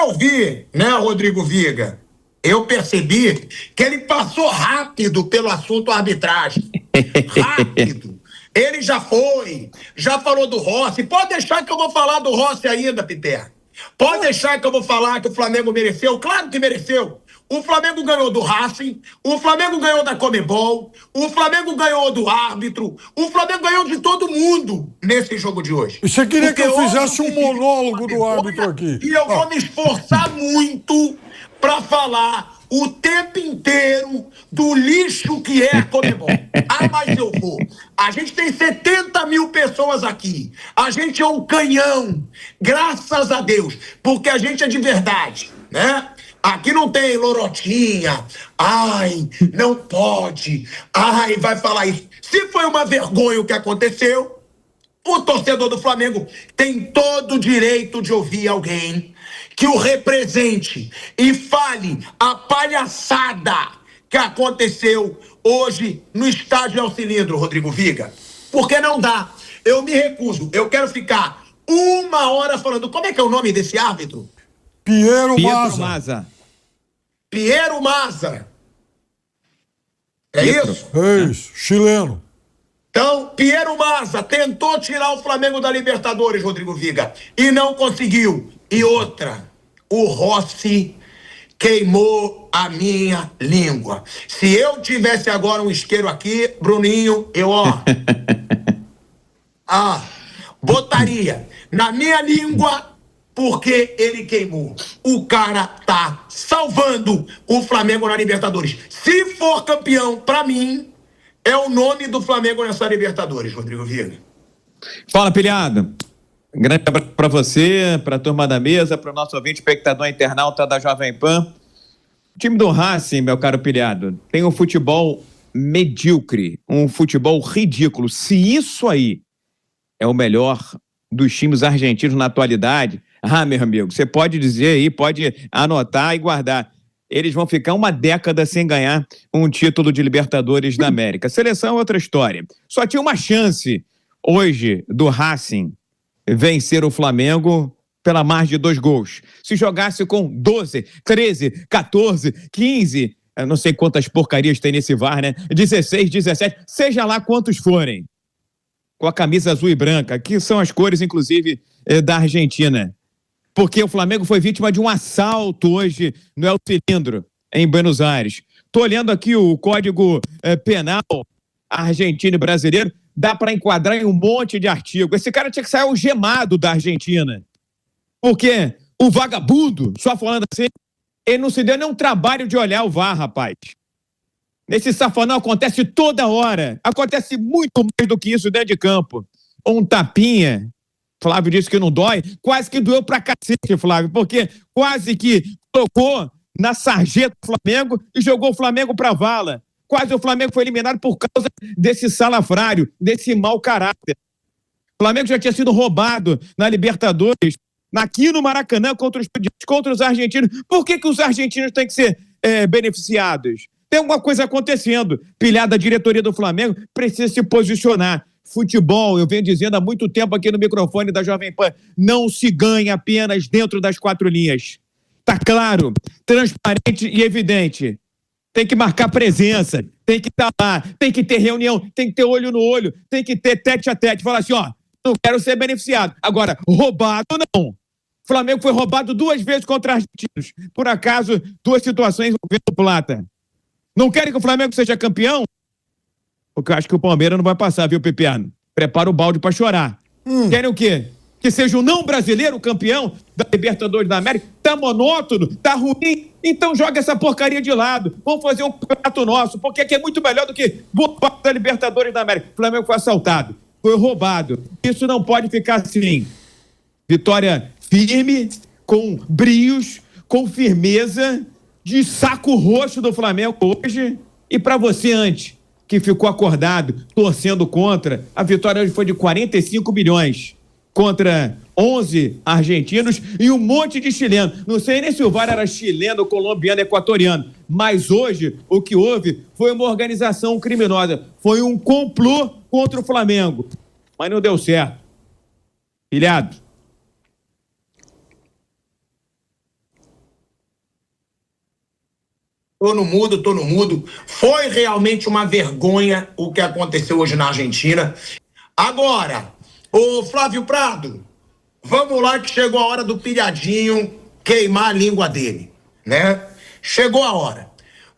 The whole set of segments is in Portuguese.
eu vi, né, Rodrigo Viga, eu percebi que ele passou rápido pelo assunto arbitragem. Rápido. Ele já falou do Rossi. Pode deixar que eu vou falar do Rossi ainda, Peter. Pode deixar que eu vou falar que o Flamengo mereceu. Claro que mereceu. O Flamengo ganhou do Racing, o Flamengo ganhou da Conmebol, o Flamengo ganhou do árbitro, o Flamengo ganhou de todo mundo nesse jogo de hoje. E você queria que eu fizesse um monólogo do árbitro aqui? E eu vou me esforçar muito para falar o tempo inteiro do lixo que é a Conmebol. Ah, mas eu vou. A gente tem 70 mil pessoas aqui. A gente é um canhão. Graças a Deus. Porque a gente é de verdade, né? Aqui não tem lorotinha. Ai, não pode. Ai, vai falar isso. Se foi uma vergonha o que aconteceu, o torcedor do Flamengo tem todo o direito de ouvir alguém que o represente e fale a palhaçada que aconteceu hoje no estádio El Cilindro, Rodrigo Viga. Porque não dá. Eu me recuso. Eu quero ficar 1 hora falando. Como é que é o nome desse árbitro? Piero Mazza. Piero Mazza. É isso? É isso, chileno. Então, Piero Mazza tentou tirar o Flamengo da Libertadores, Rodrigo Viga, e não conseguiu. E outra, o Rossi queimou a minha língua. Se eu tivesse agora um isqueiro aqui, Bruninho, eu, botaria na minha língua, porque ele queimou. O cara tá salvando o Flamengo na Libertadores. Se for campeão, pra mim, é o nome do Flamengo nessa Libertadores, Rodrigo Viga. Fala, Pilhado. Grande abraço para você, para a turma da mesa, para o nosso ouvinte, espectador internauta da Jovem Pan. O time do Racing, meu caro Pilhado, tem um futebol medíocre, um futebol ridículo. Se isso aí é o melhor dos times argentinos na atualidade, meu amigo, você pode dizer aí, pode anotar e guardar. Eles vão ficar 1 década sem ganhar um título de Libertadores da América. Seleção é outra história. Só tinha uma chance hoje do Racing vencer o Flamengo pela margem de 2 gols. Se jogasse com 12, 13, 14, 15, eu não sei quantas porcarias tem nesse VAR, né? 16, 17, seja lá quantos forem. Com a camisa azul e branca, que são as cores, inclusive, da Argentina. Porque o Flamengo foi vítima de um assalto hoje no El Cilindro, em Buenos Aires. Estou olhando aqui o Código Penal argentino e brasileiro, dá para enquadrar em um monte de artigo. Esse cara tinha que sair algemado da Argentina. Porque o vagabundo, só falando assim, ele não se deu nenhum trabalho de olhar o VAR, rapaz. Nesse safanão acontece toda hora. Acontece muito mais do que isso dentro de campo. Um tapinha, Flávio disse que não dói, quase que doeu pra cacete, Flávio, porque quase que colocou na sarjeta do Flamengo e jogou o Flamengo pra vala. Quase o Flamengo foi eliminado por causa desse salafrário, desse mau caráter. O Flamengo já tinha sido roubado na Libertadores, aqui no Maracanã, contra os argentinos. Por que os argentinos têm que ser beneficiados? Tem alguma coisa acontecendo. Pilhada, a diretoria do Flamengo precisa se posicionar. Futebol, eu venho dizendo há muito tempo aqui no microfone da Jovem Pan, não se ganha apenas dentro das 4 linhas. Tá claro, transparente e evidente. Tem que marcar presença, tem que estar lá, tem que ter reunião, tem que ter olho no olho, tem que ter tete a tete. Falar assim, não quero ser beneficiado. Agora, roubado não. O Flamengo foi roubado 2 vezes contra argentinos. Por acaso, 2 situações envolvendo plata. Não querem que o Flamengo seja campeão? Porque eu acho que o Palmeiras não vai passar, viu, Pepiano? Prepara o balde pra chorar. Querem o quê? Que seja o não brasileiro campeão da Libertadores da América? Tá monótono? Tá ruim? Então joga essa porcaria de lado. Vamos fazer um campeonato nosso, porque aqui é muito melhor do que boa parte da Libertadores da América. O Flamengo foi assaltado, foi roubado. Isso não pode ficar assim. Vitória firme, com brios, com firmeza, de saco roxo do Flamengo hoje. E pra você antes, que ficou acordado, torcendo contra, a vitória hoje foi de 45 milhões contra 11 argentinos e um monte de chilenos. Não sei nem se o VAR era chileno, colombiano, equatoriano, mas hoje o que houve foi uma organização criminosa, foi um complô contra o Flamengo, mas não deu certo. Pilhado. Tô no mudo. Foi realmente uma vergonha o que aconteceu hoje na Argentina. Agora, ô Flávio Prado, vamos lá que chegou a hora do pilhadinho queimar a língua dele, né? Chegou a hora.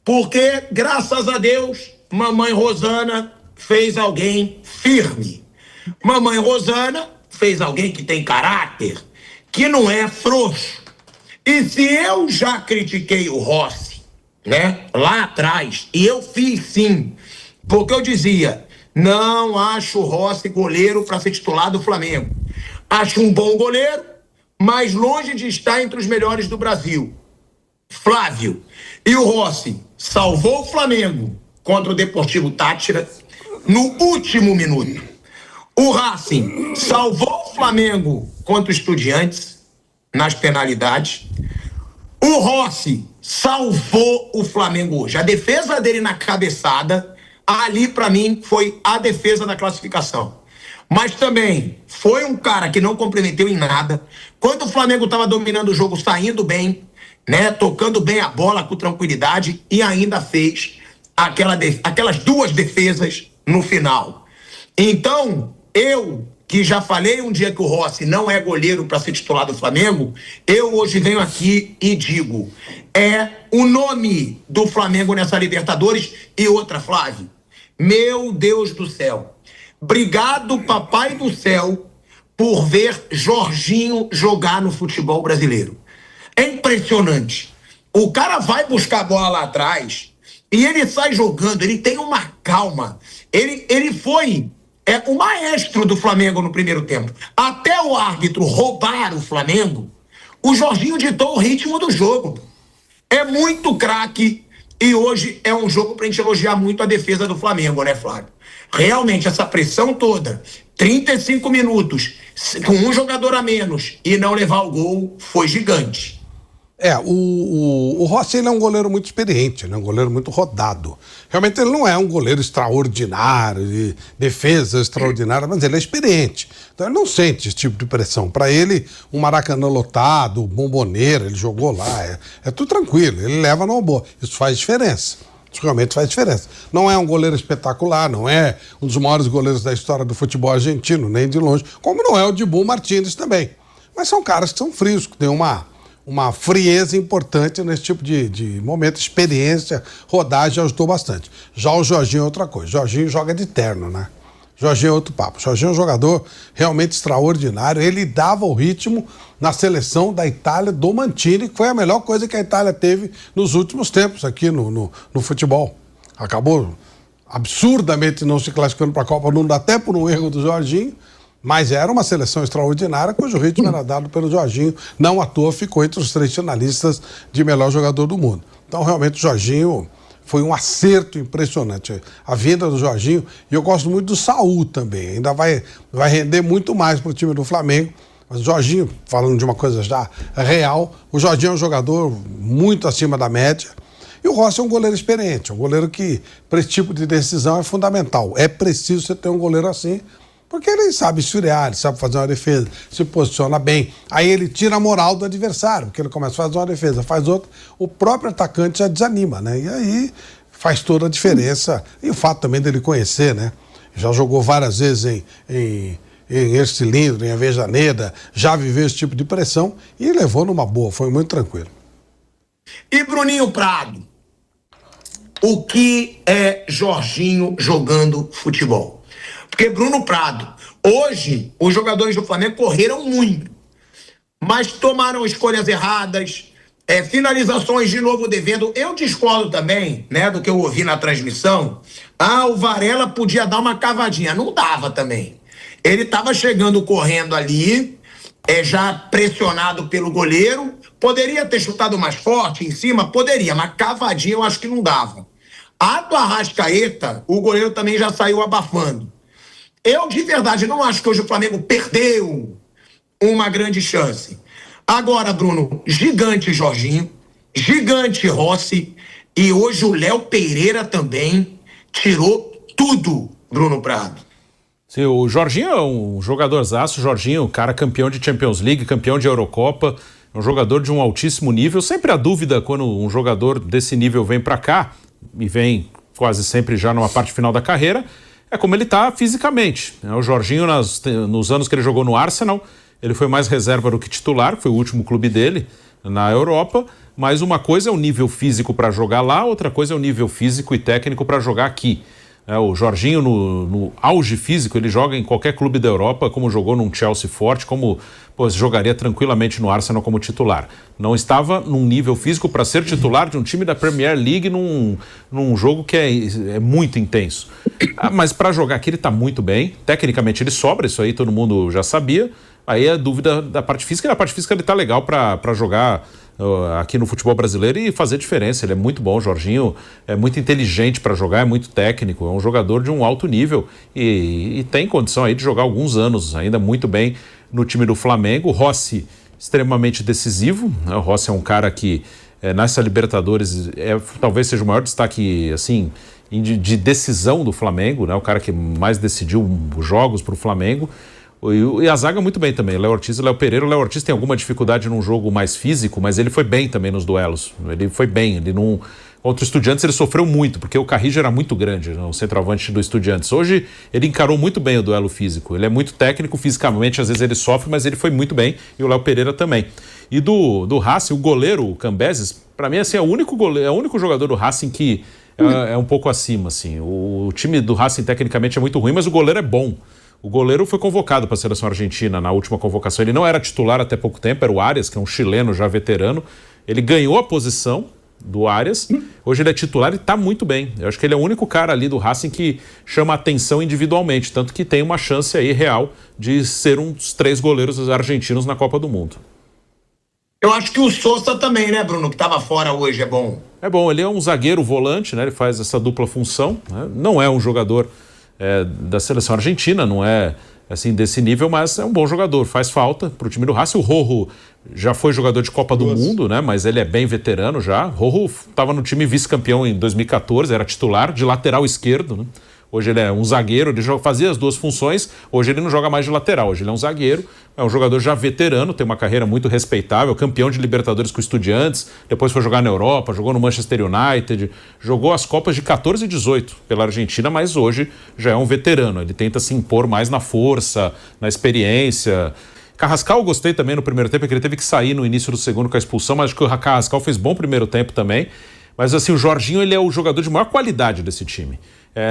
Porque, graças a Deus, mamãe Rosana fez alguém firme. Mamãe Rosana fez alguém que tem caráter, que não é frouxo. E se eu já critiquei o Rossi, né, lá atrás, e eu fiz sim, porque eu dizia, não acho o Rossi goleiro para ser titular do Flamengo. Acho um bom goleiro, mas longe de estar entre os melhores do Brasil. Flávio, e o Rossi salvou o Flamengo contra o Deportivo Táchira no último minuto. O Racing salvou o Flamengo contra o Estudiantes nas penalidades. O Rossi salvou o Flamengo hoje. A defesa dele na cabeçada, ali para mim foi a defesa da classificação. Mas também foi um cara que não comprometeu em nada. Quando o Flamengo estava dominando o jogo, saindo bem, né, tocando bem a bola com tranquilidade, e ainda fez aquelas duas defesas no final. Então, eu que já falei um dia que o Rossi não é goleiro para ser titular do Flamengo, eu hoje venho aqui e digo, é o nome do Flamengo nessa Libertadores. E outra, Flávio, meu Deus do céu, obrigado, papai do céu, por ver Jorginho jogar no futebol brasileiro. É impressionante. O cara vai buscar a bola lá atrás e ele sai jogando, ele tem uma calma. Ele foi o maestro do Flamengo no primeiro tempo. Até o árbitro roubar o Flamengo, o Jorginho ditou o ritmo do jogo. É muito craque e hoje é um jogo pra gente elogiar muito a defesa do Flamengo, né, Flávio? Realmente, essa pressão toda, 35 minutos, com um jogador a menos e não levar o gol, foi gigante. O Rossi, ele é um goleiro muito experiente, né? Um goleiro muito rodado. Realmente ele não é um goleiro extraordinário, de defesa extraordinária, mas ele é experiente. Então ele não sente esse tipo de pressão. Para ele, um Maracanã lotado, Bomboneira, ele jogou lá, é tudo tranquilo, ele leva numa boa. Isso faz diferença. Isso realmente faz diferença. Não é um goleiro espetacular, não é um dos maiores goleiros da história do futebol argentino, nem de longe, como não é o Dibu Martínez também. Mas são caras que são frios, que têm uma frieza importante nesse tipo de momento, experiência, rodagem ajudou bastante. Já o Jorginho é outra coisa. Jorginho joga de terno, né? Jorginho é outro papo. Jorginho é um jogador realmente extraordinário. Ele dava o ritmo na seleção da Itália do Mantini, que foi a melhor coisa que a Itália teve nos últimos tempos aqui no futebol. Acabou absurdamente não se classificando para a Copa do Mundo, até por um erro do Jorginho. Mas era uma seleção extraordinária, cujo ritmo era dado pelo Jorginho. Não à toa ficou entre os 3 finalistas de melhor jogador do mundo. Então, realmente, o Jorginho foi um acerto impressionante. A vinda do Jorginho, e eu gosto muito do Saúl também. Ainda vai render muito mais para o time do Flamengo. Mas o Jorginho, falando de uma coisa já real, o Jorginho é um jogador muito acima da média. E o Rossi é um goleiro experiente, um goleiro que, para esse tipo de decisão, é fundamental. É preciso você ter um goleiro assim, porque ele sabe esfriar, ele sabe fazer uma defesa, se posiciona bem. Aí ele tira a moral do adversário, porque ele começa a fazer uma defesa, faz outra, o próprio atacante já desanima, né? E aí faz toda a diferença. E o fato também dele conhecer, né? Já jogou várias vezes em Ercilindro, em Avejaneda, já viveu esse tipo de pressão e levou numa boa, foi muito tranquilo. E Bruninho Prado, o que é Jorginho jogando futebol? Porque Bruno Prado, hoje os jogadores do Flamengo correram muito, mas tomaram escolhas erradas, finalizações de novo devendo. Eu discordo também, né, do que eu ouvi na transmissão. O Varela podia dar uma cavadinha, não dava também. Ele estava chegando correndo ali, já pressionado pelo goleiro, poderia ter chutado mais forte em cima, poderia, mas cavadinha eu acho que não dava. A do Arrascaeta, o goleiro também já saiu abafando. Eu, de verdade, não acho que hoje o Flamengo perdeu uma grande chance. Agora, Bruno, gigante Jorginho, gigante Rossi, e hoje o Léo Pereira também tirou tudo, Bruno Prado. Sim, o Jorginho é um jogadorzaço, Jorginho, cara campeão de Champions League, campeão de Eurocopa, É um jogador de um altíssimo nível. Sempre a dúvida quando um jogador desse nível vem para cá, e vem quase sempre já numa parte final da carreira, é como ele está fisicamente. O Jorginho, nos anos que ele jogou no Arsenal, ele foi mais reserva do que titular, que foi o último clube dele na Europa, mas uma coisa é o nível físico para jogar lá, outra coisa é o nível físico e técnico para jogar aqui. O Jorginho, no auge físico, ele joga em qualquer clube da Europa, como jogou num Chelsea forte, como jogaria tranquilamente no Arsenal como titular. Não estava num nível físico para ser titular de um time da Premier League num jogo que é muito intenso. Mas para jogar aqui ele está muito bem, tecnicamente ele sobra, isso aí todo mundo já sabia. Aí a dúvida da parte física, e na parte física ele está legal para jogar aqui no futebol brasileiro e fazer diferença. Ele é muito bom, o Jorginho é muito inteligente para jogar, é muito técnico, é um jogador de um alto nível e tem condição aí de jogar alguns anos ainda muito bem no time do Flamengo. O Rossi, extremamente decisivo, né? O Rossi é um cara que nessa Libertadores talvez seja o maior destaque assim de decisão do Flamengo, né? O cara que mais decidiu os jogos para o Flamengo. E a zaga muito bem também, Léo Ortiz e Léo Pereira. O Léo Ortiz tem alguma dificuldade num jogo mais físico, mas ele foi bem também nos duelos. Ele foi bem, contra o Estudiantes ele sofreu muito, porque o Carrillo era muito grande, o centroavante do Estudiantes. Hoje ele encarou muito bem o duelo físico, ele é muito técnico fisicamente, às vezes ele sofre, mas ele foi muito bem, e o Léo Pereira também. E do Racing, o goleiro, o Cambeses, para mim assim, é o único jogador do Racing que é um pouco acima. Assim. O time do Racing tecnicamente é muito ruim, mas o goleiro é bom. O goleiro foi convocado para a seleção argentina na última convocação. Ele não era titular até pouco tempo, era o Arias, que é um chileno já veterano. Ele ganhou a posição do Arias. Hoje ele é titular e está muito bem. Eu acho que ele é o único cara ali do Racing que chama atenção individualmente, tanto que tem uma chance aí real de ser um dos 3 goleiros argentinos na Copa do Mundo. Eu acho que o Sousa também, né, Bruno, que estava fora hoje, é bom. É bom, ele é um zagueiro volante, né? Ele faz essa dupla função, né? Não é um jogador da seleção argentina, não é assim desse nível, mas é um bom jogador, faz falta para o time do Racing. O Rojo já foi jogador de Copa do Mundo, né? Mas ele é bem veterano já. Rojo estava no time vice-campeão em 2014, era titular de lateral esquerdo, né? Hoje ele é um zagueiro, ele fazia as duas funções, hoje ele não joga mais de lateral, hoje ele é um zagueiro, é um jogador já veterano, tem uma carreira muito respeitável, campeão de Libertadores com o Estudiantes, depois foi jogar na Europa, jogou no Manchester United, jogou as Copas de 14 e 18 pela Argentina, mas hoje já é um veterano, ele tenta se impor mais na força, na experiência. Carrascal eu gostei também no primeiro tempo, porque ele teve que sair no início do segundo com a expulsão, mas acho que o Carrascal fez bom primeiro tempo também. Mas assim, o Jorginho, ele é o jogador de maior qualidade desse time.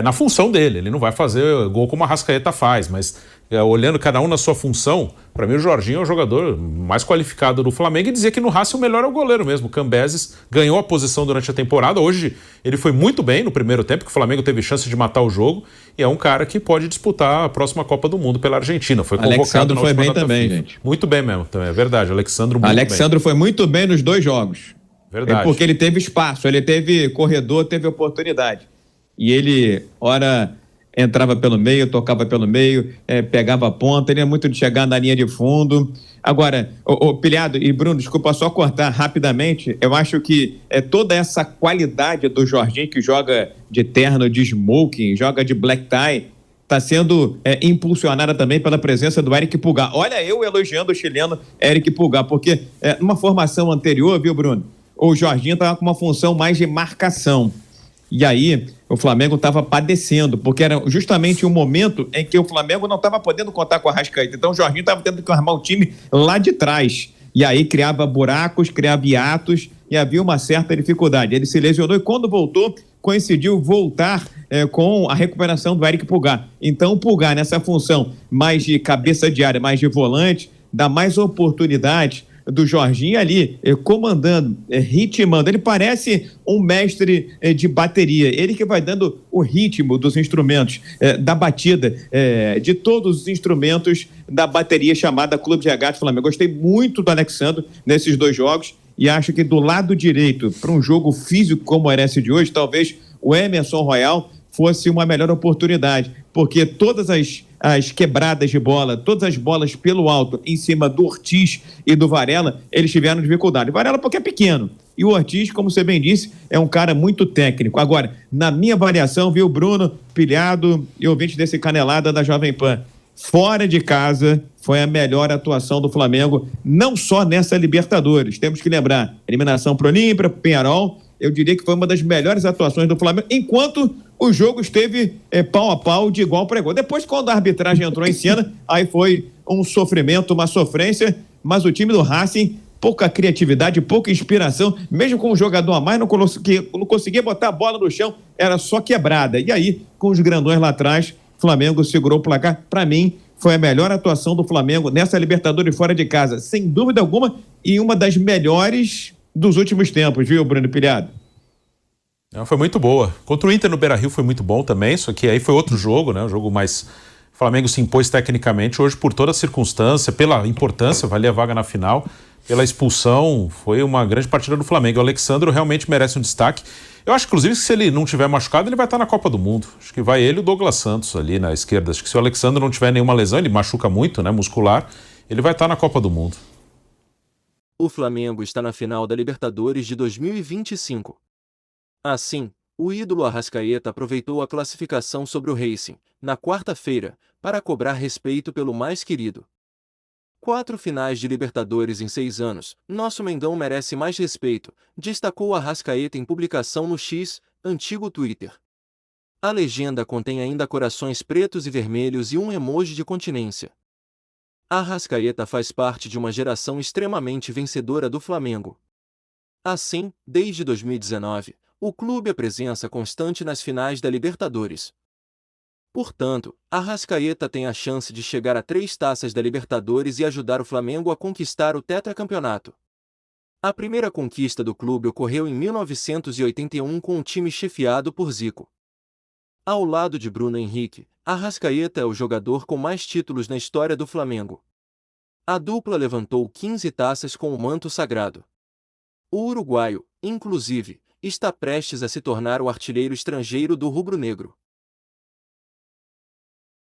Na função dele, ele não vai fazer gol como a Arrascaeta faz, mas olhando cada um na sua função, para mim o Jorginho é o jogador mais qualificado do Flamengo, e dizer que no Racing o melhor é o goleiro mesmo. O Cambeses ganhou a posição durante a temporada, hoje ele foi muito bem no primeiro tempo, que o Flamengo teve chance de matar o jogo, e é um cara que pode disputar a próxima Copa do Mundo pela Argentina. Foi convocado Alexandro foi bem também, gente. Muito bem mesmo, é verdade. Alexandro foi muito bem nos 2 jogos. Verdade. Porque ele teve espaço, ele teve corredor, teve oportunidade. E ele, ora, entrava pelo meio, tocava pelo meio, pegava a ponta, ele é muito de chegar na linha de fundo. Agora, Pilhado e Bruno, desculpa só cortar rapidamente, eu acho que toda essa qualidade do Jorginho, que joga de terno, de smoking, joga de black tie, está sendo impulsionada também pela presença do Eric Pulgar. Olha, eu elogiando o chileno Eric Pulgar, porque numa formação anterior, viu, Bruno, o Jorginho estava com uma função mais de marcação. E aí, o Flamengo estava padecendo, porque era justamente um momento em que o Flamengo não estava podendo contar com a Arrascaeta. Então, o Jorginho estava tendo que armar o time lá de trás. E aí, criava buracos, criava hiatos, e havia uma certa dificuldade. Ele se lesionou e, quando voltou, coincidiu voltar com a recuperação do Eric Pulgar. Então, o Pulgar, nessa função mais de cabeça de área, mais de volante, dá mais oportunidade do Jorginho ali, comandando, ritmando. Ele parece um mestre de bateria. Ele que vai dando o ritmo dos instrumentos, da batida, de todos os instrumentos da bateria chamada Clube de Regatas Flamengo. Gostei muito do Alexandre nesses 2 jogos e acho que do lado direito, para um jogo físico como era esse de hoje, talvez o Emerson Royal fosse uma melhor oportunidade, porque todas as quebradas de bola, todas as bolas pelo alto em cima do Ortiz e do Varela, eles tiveram dificuldade. Varela porque é pequeno, e o Ortiz, como você bem disse, é um cara muito técnico. Agora, na minha avaliação, viu, Bruno, Pilhado e ouvinte desse Canelada da Jovem Pan, fora de casa, foi a melhor atuação do Flamengo, não só nessa Libertadores. Temos que lembrar, eliminação pro Olímpia, pro Peñarol, eu diria que foi uma das melhores atuações do Flamengo, enquanto o jogo esteve pau a pau, de igual para igual. Depois, quando a arbitragem entrou em cena, aí foi um sofrimento, uma sofrência, mas o time do Racing, pouca criatividade, pouca inspiração, mesmo com um jogador a mais, não conseguia botar a bola no chão, era só quebrada. E aí, com os grandões lá atrás, o Flamengo segurou o placar. Para mim, foi a melhor atuação do Flamengo nessa Libertadores fora de casa, sem dúvida alguma, e uma das melhores dos últimos tempos, viu, Bruno Pilhado? Foi muito boa. Contra o Inter no Beira-Rio foi muito bom também, só que aí foi outro jogo, né? Um jogo mais... O Flamengo se impôs tecnicamente, hoje por toda a circunstância, pela importância, valia a vaga na final, pela expulsão, foi uma grande partida do Flamengo. O Alexandro realmente merece um destaque. Eu acho, inclusive, que se ele não tiver machucado, ele vai estar na Copa do Mundo. Acho que vai ele e o Douglas Santos ali na esquerda. Acho que se o Alexandro não tiver nenhuma lesão, ele machuca muito, né, muscular, ele vai estar na Copa do Mundo. O Flamengo está na final da Libertadores de 2025. Assim, o ídolo Arrascaeta aproveitou a classificação sobre o Racing, na quarta-feira, para cobrar respeito pelo mais querido. 4 finais de Libertadores em 6 anos, nosso Mengão merece mais respeito, destacou Arrascaeta em publicação no X, antigo Twitter. A legenda contém ainda corações pretos e vermelhos e um emoji de continência. Arrascaeta faz parte de uma geração extremamente vencedora do Flamengo. Assim, desde 2019, o clube é presença constante nas finais da Libertadores. Portanto, Arrascaeta tem a chance de chegar a 3 taças da Libertadores e ajudar o Flamengo a conquistar o tetracampeonato. A primeira conquista do clube ocorreu em 1981 com o time chefiado por Zico. Ao lado de Bruno Henrique, Arrascaeta é o jogador com mais títulos na história do Flamengo. A dupla levantou 15 taças com o manto sagrado. O uruguaio, inclusive, está prestes a se tornar o artilheiro estrangeiro do rubro-negro.